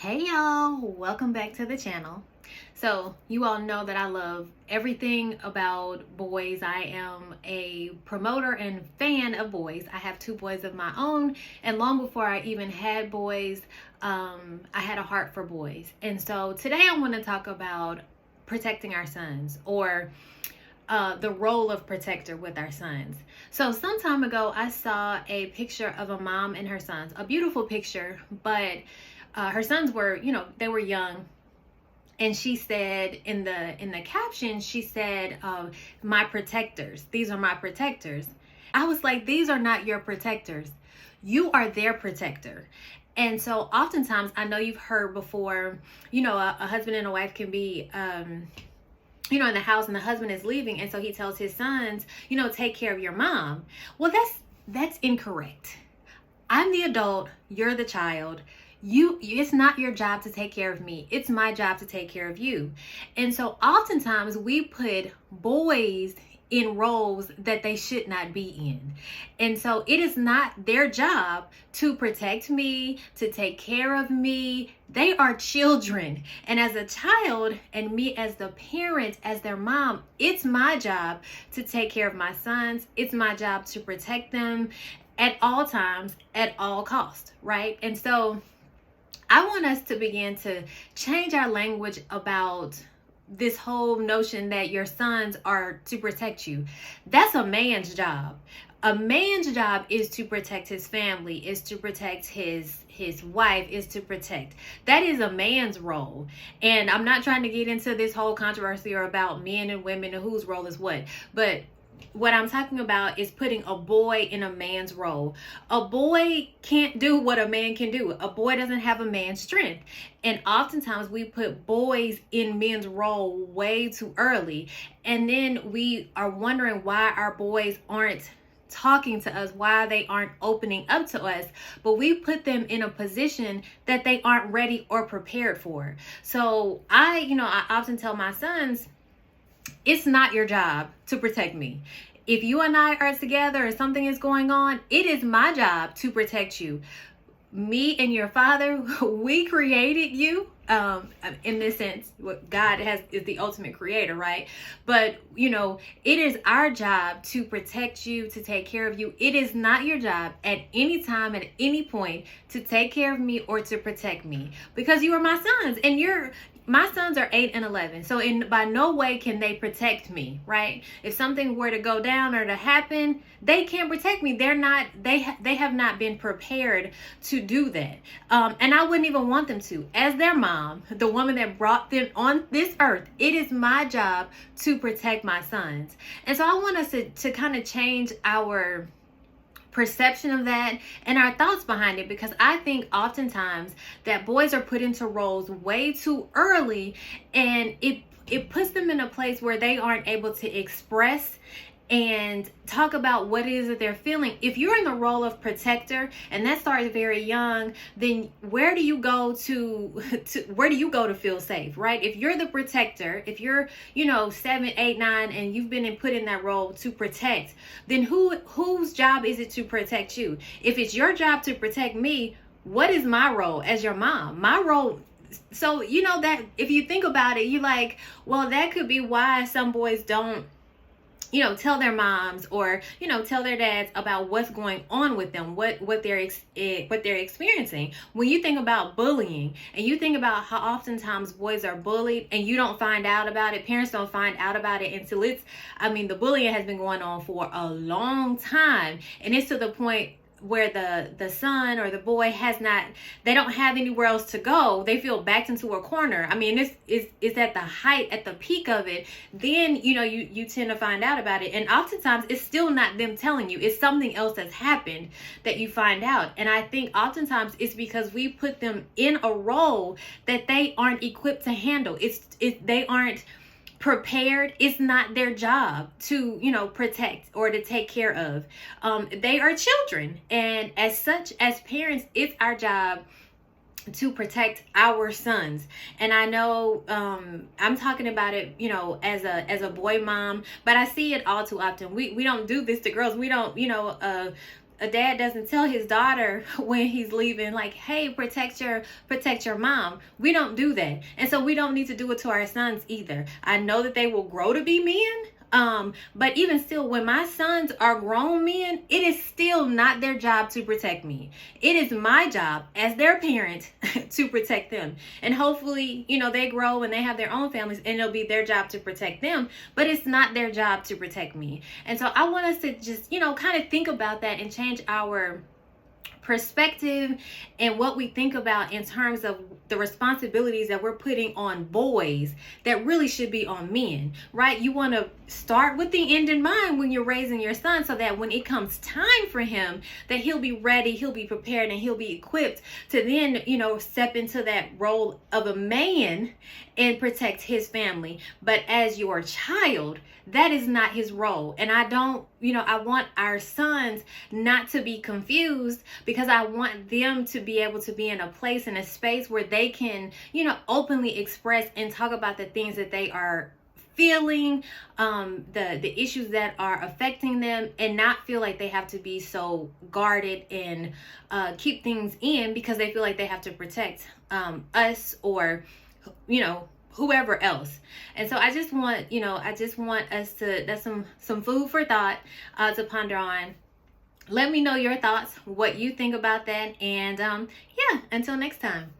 Hey y'all, welcome back to the channel. So you all know that I love everything about boys. I am a promoter and fan of boys. I have two boys of my own, and long before I even had boys, I had a heart for boys. And so today I want to talk about protecting our sons, or the role of protector with our sons. So some time ago, I saw a picture of a mom and her sons, a beautiful picture, but her sons were, they were young. And she said in the caption, she said, "My protectors. These are my protectors." I was like, these are not your protectors. You are their protector. And so oftentimes, I know you've heard before, a husband and a wife can be in the house, and the husband is leaving, and so he tells his sons, take care of your mom. Well, that's incorrect. I'm the adult, you're the child. It's not your job to take care of me. It's my job to take care of you. And so oftentimes we put boys in roles that they should not be in. And so it is not their job to protect me, to take care of me. They are children. And as a child, and me as the parent, as their mom, it's my job to take care of my sons. It's my job to protect them at all times, at all costs, right? And so I want us to begin to change our language about this whole notion that your sons are to protect you. That's a man's job. A man's job is to protect his family, is to protect his wife, is to protect. That is a man's role. And I'm not trying to get into this whole controversy or about men and women and whose role is what, but what I'm talking about is putting a boy in a man's role. A boy can't do what a man can do. A boy doesn't have a man's strength. And oftentimes we put boys in men's role way too early. And then we are wondering why our boys aren't talking to us, why they aren't opening up to us, but we put them in a position that they aren't ready or prepared for. So I often tell my sons, it's not your job to protect me. If you and I are together and something is going on, it is my job to protect you. Me and your father, we created you. In this sense, what God is the ultimate creator, right? But it is our job to protect you, to take care of you. It is not your job at any time, at any point, to take care of me or to protect me, because you are my sons, and my sons are 8 and 11. So by no way can they protect me, right? If something were to go down or to happen, they can't protect me. They have not been prepared to do that. And I wouldn't even want them to. As their mom, the woman that brought them on this earth, it is my job to protect my sons. And so I want us to kind of change our perception of that and our thoughts behind it, because I think oftentimes that boys are put into roles way too early, and it puts them in a place where they aren't able to express and talk about what it is that they're feeling. If you're in the role of protector, and that starts very young, then where do you go to feel safe, right? If you're the protector, if you're 7, 8, 9, and you've been put in that role to protect, then whose job is it to protect you? If it's your job to protect me, what is my role as your mom? My role. So that if you think about it, you're like, well, that could be why some boys don't tell their moms or tell their dads about what's going on with them, what they're experiencing. When you think about bullying, and you think about how oftentimes boys are bullied and you don't find out about it, parents don't find out about it until the bullying has been going on for a long time, and it's to the point where the son or the boy they don't have anywhere else to go. They feel backed into a corner. This is at the height, at the peak of it. Then you tend to find out about it, and oftentimes it's still not them telling you. It's something else that's happened that you find out. And I think oftentimes it's because we put them in a role that they aren't equipped to handle. They aren't prepared. It's not their job to protect or to take care of. They are children, and as such, as parents, it's our job to protect our sons. And I know I'm talking about it as a boy mom, but I see it all too often. We don't do this to girls. We don't a dad doesn't tell his daughter when he's leaving, like, hey, protect your mom. We don't do that. And so we don't need to do it to our sons either. I know that they will grow to be men. But even still, when my sons are grown men, it is still not their job to protect me. It is my job as their parent to protect them. And hopefully, they grow and they have their own families and it'll be their job to protect them, but it's not their job to protect me. And so I want us to just, kind of think about that and change our perspective and what we think about in terms of the responsibilities that we're putting on boys that really should be on men, right? You want to start with the end in mind when you're raising your son, so that when it comes time for him, that he'll be ready, he'll be prepared, and he'll be equipped to then, step into that role of a man and protect his family. But as your child, that is not his role. And I want our sons not to be confused, because I want them to be able to be in a place, in a space where they can, openly express and talk about the things that they are feeling, the issues that are affecting them, and not feel like they have to be so guarded and keep things in because they feel like they have to protect us or, whoever else. And so I just want us to, that's some food for thought to ponder on. Let me know your thoughts, what you think about that. And until next time.